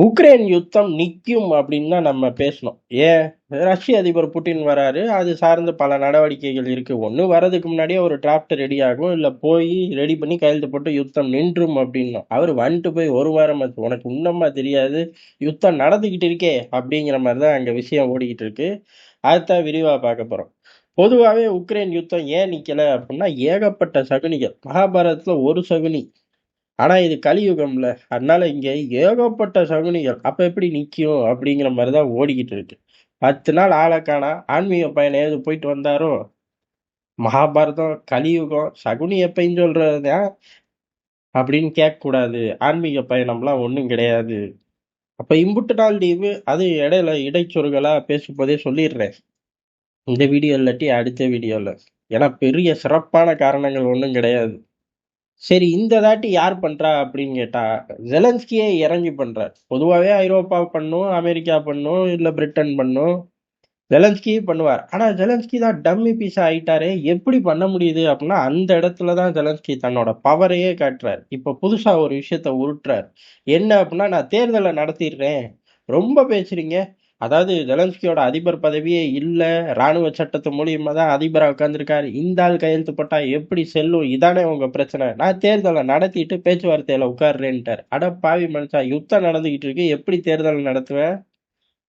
Ukraine யுத்தம் நிக்கும் அப்படின்னு தான் நம்ம பேசணும். ஏன்? ரஷ்ய அதிபர் புட்டின் வராரு. அது சார்ந்த பல நடவடிக்கைகள் இருக்கு. ஒண்ணு வர்றதுக்கு முன்னாடியே ஒரு டிராஃப்ட் ரெடி ஆகும். இல்ல போயி ரெடி பண்ணி கையெழுத்து போட்டு யுத்தம் நின்றும் அப்படின்னோம். அவரு வந்துட்டு போய் 1 வாரம் ஆச்சு. உனக்கு இன்னுமா தெரியாது? யுத்தம் நடந்துகிட்டு இருக்கே! அப்படிங்கிற மாரி தான் அங்க விஷயம் ஓடிக்கிட்டு இருக்கு. அதத்தான் விரிவா பார்க்க போறோம். பொதுவாவே உக்ரைன் யுத்தம் ஏன் நிக்கல அப்படின்னா, ஏகப்பட்ட சகுனிகள். மகாபாரதத்துல ஒரு சகுனி. ஆனா இது கலியுகம்ல. அதனால இங்க ஏகப்பட்ட சகுனிகள். அப்ப எப்படி நிக்கும்? அப்படிங்கிற மாரி தான் ஓடிக்கிட்டு இருக்கு. 10 நாள் ஆள காணோம். ஆன்மீக பயணம் ஏதும் போயிட்டு வந்தாரோ? மகாபாரதம், கலியுகம், சகுனி எப்பயும் சொல்றது தான் அப்படின்னு கேட்கக்கூடாது. ஆன்மீக பயணம்லாம் ஒண்ணும் கிடையாது. அப்ப இம்புட்டு நாள் லீவு, அது இடையில இடைச்சொருகலா பேசும்போதே சொல்லிடுறேன். இந்த வீடியோ இல்லாட்டி அடுத்த வீடியோல. ஏன்னா பெரிய சிறப்பான காரணங்கள் ஒண்ணும் கிடையாது. சரி இந்த தாட்டி யார் பண்றா அப்படின்னு கேட்டா, ஜெலன்ஸ்கியே இறங்கி பண்றார். பொதுவாவே ஐரோப்பா பண்ணும், அமெரிக்கா பண்ணும், இல்ல பிரிட்டன் பண்ணும். ஜெலன்ஸ்கி பண்ணுவார். ஆனா ஜெலன்ஸ்கி தான் டம்மி பீஸா ஆயிட்டாரே. எப்படி பண்ண முடியுது அப்படின்னா, அந்த இடத்துல தான் ஜெலன்ஸ்கி தன்னோட பவரையே காட்டுறார். இப்ப புதுசா ஒரு விஷயத்த உருட்டுறார். என்ன அப்படின்னா, நான் தேர்தல நடத்திடுறேன். ரொம்ப பேசுறீங்க. அதாவது ஜெலன்ஸ்கியோட அதிபர் பதவியே இல்ல. ராணுவ சட்டத்து மூலியமா தான் அதிபரா உட்கார்ந்திருக்காரு. இந்த ஆள் கையெழுத்து போட்டா எப்படி செல்லும்? இதானே உங்க பிரச்சனை. நான் தேர்தல நடத்திட்டு பேச்சுவார்த்தையில உட்கார்றேன்ட்டார். அட பாவி மனுஷா! யுத்தம் நடந்துகிட்டு இருக்கு. எப்படி தேர்தல் நடத்துவ?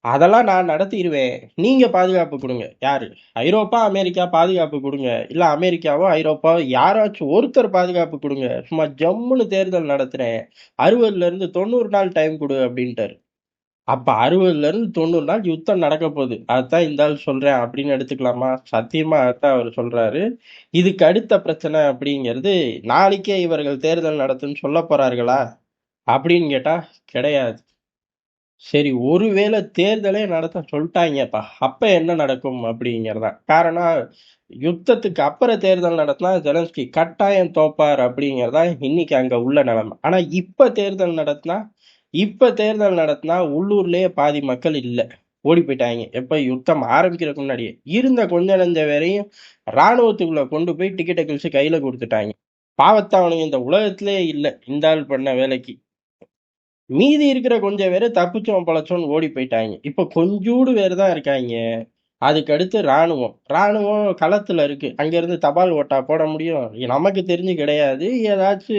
அதெல்லாம் நான் நடத்திருவேன். நீங்க பாதுகாப்பு குடுங்க. யாரு? ஐரோப்பா, அமெரிக்கா பாதுகாப்பு குடுங்க. இல்ல அமெரிக்காவோ, ஐரோப்பாவோ யாராச்சும் ஒருத்தர் பாதுகாப்பு குடுங்க. சும்மா ஜம்முன்னு தேர்தல் நடத்துறேன். 60ல இருந்து 90 நாள் டைம் குடு அப்டின்ட்டாரு. அப்ப 60ல இருந்து 90 நாள் யுத்தம் நடக்க போகுது. அதத்தான் இந்த ஆள் சொல்றேன் அப்படின்னு எடுத்துக்கலாமா? சத்தியமா அதத்தான் அவரு சொல்றாரு. இதுக்கு அடுத்த பிரச்சனை அப்படிங்கிறது, நாளைக்கே இவர்கள் தேர்தல் நடத்துன்னு சொல்லப் போறார்களா? அப்படின்னு கேட்டா கிடையாது. சரி, ஒருவேளை தேர்தலே நடத்த சொல்ட்டாய்ங்கப்பா. அப்ப என்ன நடக்கும் அப்படிங்கிறதுதான். காரணம், யுத்தத்துக்கு அப்புறம் தேர்தல் நடத்தினா ஜெலன்ஸ்கி கட்டாயம் தோப்பார் அப்படிங்கிறதுதான் இன்னைக்கு அங்க உள்ள நிலைமை. ஆனா இப்ப தேர்தல் நடத்தினா உள்ளூர்லயே பாதி மக்கள் இல்ல. ஓடி போயிட்டாங்க. எப்ப யுத்தம் ஆரம்பிக்கிறதுக்கு முன்னாடியே. இருந்த கொஞ்ச நெஞ்ச பேரையும் ராணுவத்துக்குள்ள கொண்டு போய் டிக்கெட்ட கிழிச்சு கையில குடுத்துட்டாங்க. பாவத்த அவனுங்க இந்த உலகத்திலேயே இல்ல. இந்த ஆள் பண்ண வேலைக்கு. மீதி இருக்கிற கொஞ்சம் பேரு தப்பிச்சோம் பொழச்சோம்ன்னு ஓடி போயிட்டாங்க. இப்ப கொஞ்சூடு பேரு தான் இருக்காய்ங்க. அதுக்கு அடுத்து ராணுவம். ராணுவம் களத்துல இருக்கு. அங்கிருந்து தபால் ஓட்டா போட முடியும்? நமக்கு தெரிஞ்சு கிடையாது. ஏதாச்சு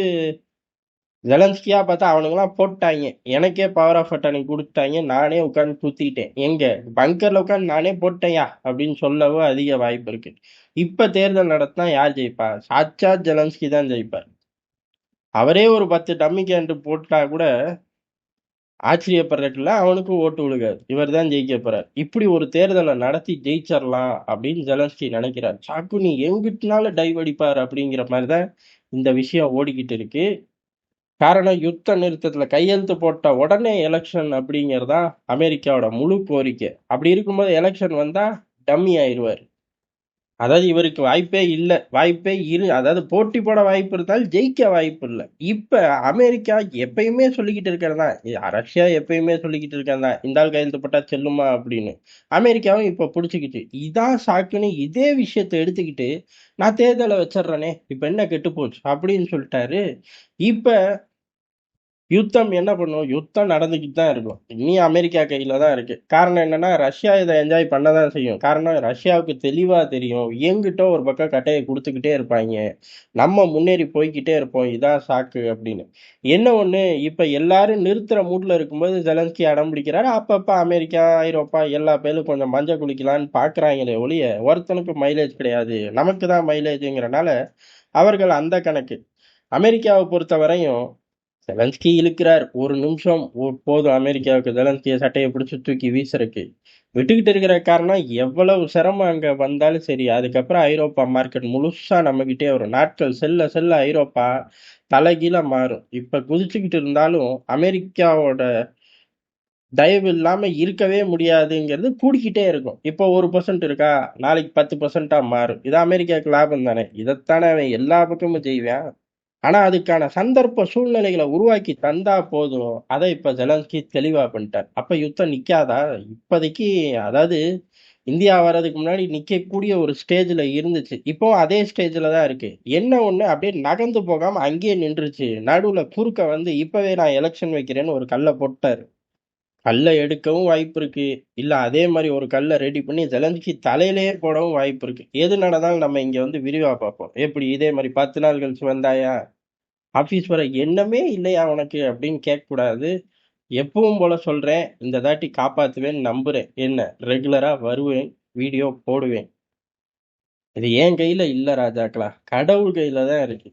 ஜெலன்ஸ்கியா பார்த்தா அவனுங்கலாம் போட்டாய்ங்க. எனக்கே பவர் ஆஃப் அட்டர்னி குடுத்துட்டாய்ங்க. நானே உட்கார்ந்து குத்திட்டேன். எங்க? பங்கர்ல உட்கார்ந்து நானே போட்டேன்யா! அப்படின்னு சொல்லவும் அதிக வாய்ப்பு இருக்கு. இப்ப தேர்தல் நடத்தினா யார் ஜெயிப்பா? சாட்சாத் ஜெலன்ஸ்கி தான் ஜெயிப்பார். அவரே ஒரு 10 டம்மி கேண்டிடேட் போட்டா கூட ஆச்சரியப்படுறதுக்குல்ல, அவனுக்கும் ஓட்டு விழுகாது. இவர் தான் ஜெயிக்க போறார். இப்படி ஒரு தேர்தல நடத்தி ஜெயிச்சரலாம் அப்படின்னு ஜெலன்ஸ்கி நினைக்கிறார். சக்குனி எங்கிட்டுனாலும் டைவ் அடிப்பார் அப்படிங்கிற மாரி தான் இந்த விஷயம் ஓடிக்கிட்டு இருக்கு. காரணம் யுத்த நிறுத்தத்துல கையெழுத்து போட்ட உடனே எலக்ஷன் அப்படிங்கிறது தான் அமெரிக்காவோட முழு கோரிக்கை. அப்படி இருக்கும்போது எலக்ஷன் வந்தா டம்மி ஆயிருவாரு. அதாவது இவருக்கு வாய்ப்பே இல்ல. அதாவது போட்டி போட வாய்ப்பு இருந்தாலும் ஜெயிக்க வாய்ப்பு இல்ல. இப்ப அமெரிக்கா எப்பயுமே சொல்லிக்கிட்டு இருக்கிறது தான். ரஷ்யா எப்பயுமே சொல்லிக்கிட்டு இருக்கிறது தான். இந்த ஆள் கையெழுத்து போட்டா செல்லுமா அப்படின்னு. அமெரிக்காவும் இப்ப புடிச்சுக்கிச்சு. இதான் சாக்குன்னு இதே விஷயத்த எடுத்துக்கிட்டு, நான் தேர்தல வச்சர்றேனே, இப்ப என்ன கெட்டு போச்சு அப்படின்னு சொல்லிட்டாரு. இப்ப யுத்தம் என்ன பண்ணும்? யுத்தம் நடந்துக்கிட்டு தான் இருக்கும். இனி அமெரிக்கா கையில தான் இருக்கு. காரணம் என்னன்னா, ரஷ்யா இத என்ஜாய் பண்ண தான் செய்யும். காரணம் ரஷ்யாவுக்கு தெளிவா தெரியும். எங்கிட்டோ ஒரு பக்கம் கட்டைய குடுத்துக்கிட்டே இருப்பாய்ங்க. நம்ம முன்னேறி போய்க்கிட்டே இருப்போம். இதான் சாக்கு அப்படின்னு. என்ன ஒண்ணு, இப்ப எல்லாரும் நிறுத்துற மூட்ல இருக்கும்போது ஜெலன்ஸ்கி அடம் பிடிக்கிறாரு. அப்பப்ப அமெரிக்கா, ஐரோப்பா எல்லா பேரும் கொஞ்சம் மஞ்ச குளிக்கலான்னு பார்க்குறாங்களே ஒழிய, ஒருத்தனுக்கும் மைலேஜ் கிடையாது. நமக்கு தான் மைலேஜ்ங்கிறனால, அவர்கள் அந்த கணக்கு. அமெரிக்காவ பொறுத்தவரையும் செலன்ஸ்கி இழுக்கிறார். ஒரு நிமிஷம் போதும் அமெரிக்காவுக்கு ஜெலன்ஸ்கிய சட்டைய பிடிச்சு தூக்கி வீசுறதுக்கு. விட்டுக்கிட்டு இருக்கிற காரணம் எவ்வளவு சிரமம் அங்க வந்தாலும் சரி, அதுக்கப்புறம் ஐரோப்பா மார்க்கெட் முழுசா நம்மகிட்டயே வரும். நாட்கள் செல்ல செல்ல ஐரோப்பா தலைகீழா மாறும். இப்ப குதிச்சுக்கிட்டு இருந்தாலும் அமெரிக்காவோட தயவு இல்லாம இருக்கவே முடியாதுங்கிறது கூடிக்கிட்டே இருக்கும். இப்போ 1% இருக்கா, நாளைக்கு 10%ஆ மாறும். இது அமெரிக்காவுக்கு லாபம் தானே. இதைத்தானே அவன் எல்லா பக்கமும் செய்வான். ஆனா, அதுக்கான சந்தர்ப்ப சூழ்நிலைகள உருவாக்கி தந்தா போதும். அத இப்ப ஜெலன்ஸ்கி தெளிவா பண்ணிட்டார். அப்ப யுத்தம் நிக்காதா? இப்போதைக்கு அதாவது இந்தியா வர்றதுக்கு முன்னாடி நிக்கக்கூடிய ஒரு ஸ்டேஜ்ல இருந்துச்சு. இப்பவும் அதே ஸ்டேஜ்ல தான் இருக்கு. என்ன ஒண்ணு அப்படியே நகர்ந்து போகாம அங்கேயே நின்றுச்சு. நடுவுல குறுக்க வந்து இப்பவே நான் எலக்ஷன் வைக்கிறேன்னு ஒரு கல்ல போட்டாரு. கல்ல எடுக்கவும் வாய்ப்பு இருக்கு. இல்ல அதே மாரி ஒரு கல்ல ரெடி பண்ணி ஜெலன்ஸ்கி தலையிலேயே போடவும் வாய்ப்பு இருக்கு. எது நடந்தாலும் நம்ம இங்க வந்து விரிவா பார்ப்போம். எப்படி இதே மாரி 10 நாள் கழிச்சு வந்தாயா? ஆஃபீஸ் வர எண்ணமே இல்லையா உனக்கு? அப்படின்னு கேட்கக்கூடாது. எப்பவும் போல சொல்றேன். இந்த தாட்டி காப்பாத்துவேன்னு நம்புறேன். என்ன ரெகுலரா வருவேன். வீடியோ போடுவேன். இது என் கையில இல்ல ராஜாக்களா. கடவுள் கையில தான் இருக்கு.